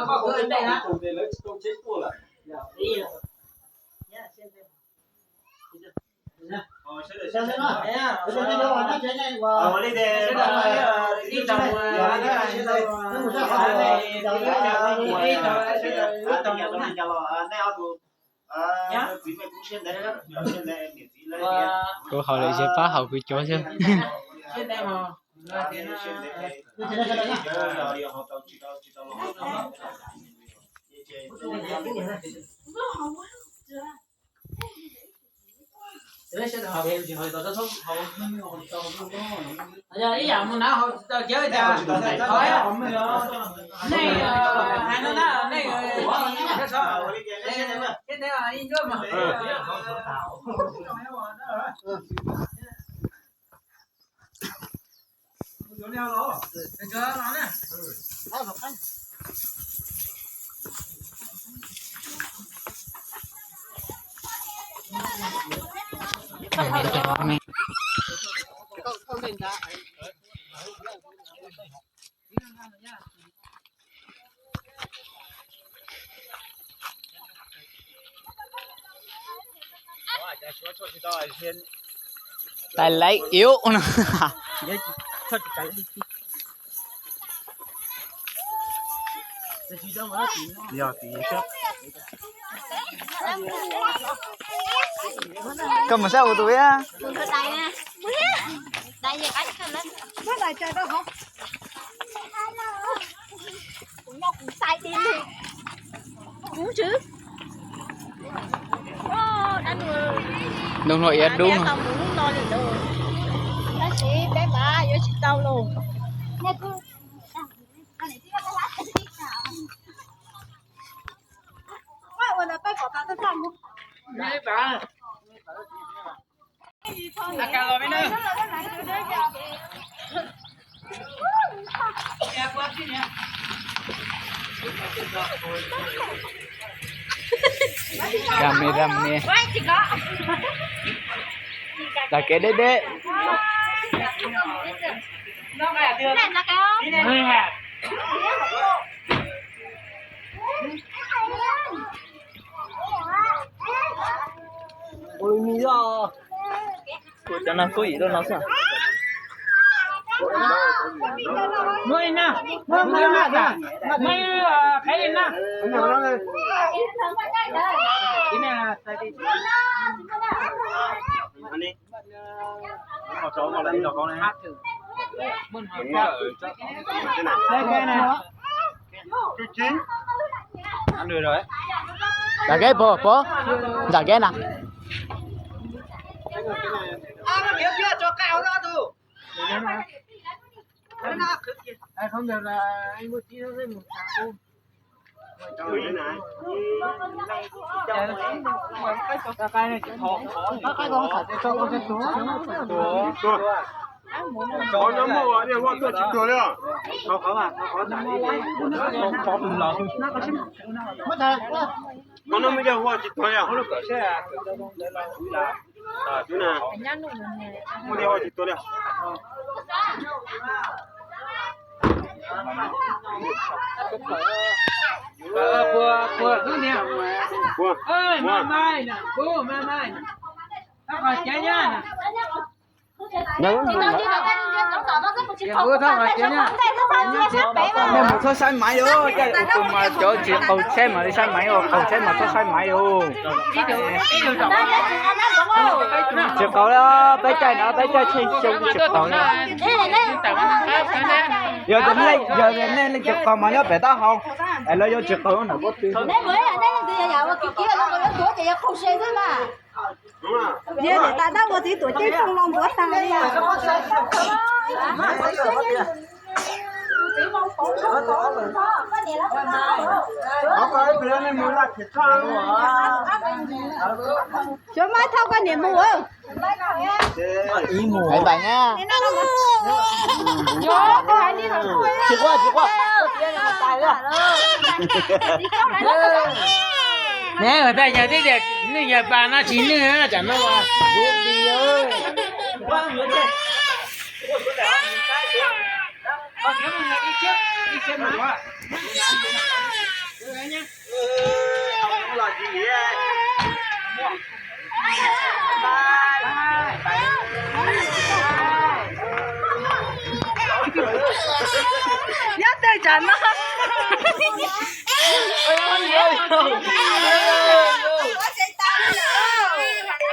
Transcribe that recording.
có cửa đến đây hả? Cùng thì lấy câu chết cua lại. Đi rồi. Nhá, xem xem. Xem nó. Xem đi đâu mà nó chơi này qua. Đi để đi trồng cô hỏi lại sẽ phá hậu của chó xem. trên đây mà. Đấy sẽ học em chỉ hỏi tao không học giờ ý rằng mình nào học tao chơi cha hỏi này anh nó nói này cái sao cái này là in cơ mà chỗ nào đó cái chỗ đó nè tay lấy yếu nè. Cầm một sao của tôi á? Đây nè. Đây giờ cái lên. Nó lại chơi đâu không? Cũng nhau cũng sai tim đi. Uống chứ. Đánh người. Đồng nội ăn đúng. Không muốn no liền rồi. Nó chỉ bé bà vô chị tao luôn. Nè cô. Anh này cái lá cái gì nào. Quá là bé có ta tới xong không? Mấy bà à cà rồi mấy nơi Rame là cái đấy đấy nó là được Này là cái không? hơi hạt Ôi mi đó. cho nó có gì đâu nó sao nuôi nè nuôi nè mấy cái nè cái này là tại vì Anh đi. Họ cho con lấy cho con này. mình hỏi đây cái này Chú chín. Ăn được rồi. là cái bố là cái nào nó kiểu chưa cho cao đó tu anh không được là anh mua tí nó lên một thằng ôm cái này thọ Cái con phải cho con cái túi. Có nó mua đi qua tôi chịu tuổi rồi. có mà có trả có cùng lòng Mất rồi. Có nó mới ra qua chịu tuổi à. nó cỡ xe à Chú nào. Mua đi qua chịu tuổi à. vừa cứ nè ơi mai nè cô mai nè nó còn cháy nhá nè nên một số xe máy đó chứ mà chỗ chỉ cầu xe mà đi xe máy rồi cầu xe mà có xe máy rồi chỉ cầu đó bé trai nó bé trai trên chung chỉ cầu đó giờ đến lên chỉ cầu mà nó bé ta không ai lấy vô chỉ cầu nó có tiền Giờ để ta đâu có tí tuổi chơi không lòng bữa ta đi à. Cho mai thao cái niệm mua. ý mù hãy bạn nha chịu quá nè người ta giờ thấy đẹp nhưng giờ bà nó chín nữa chẳng nó mà buồn đi ơi đi trước đi xem mà tránh á. Ôi, ơi.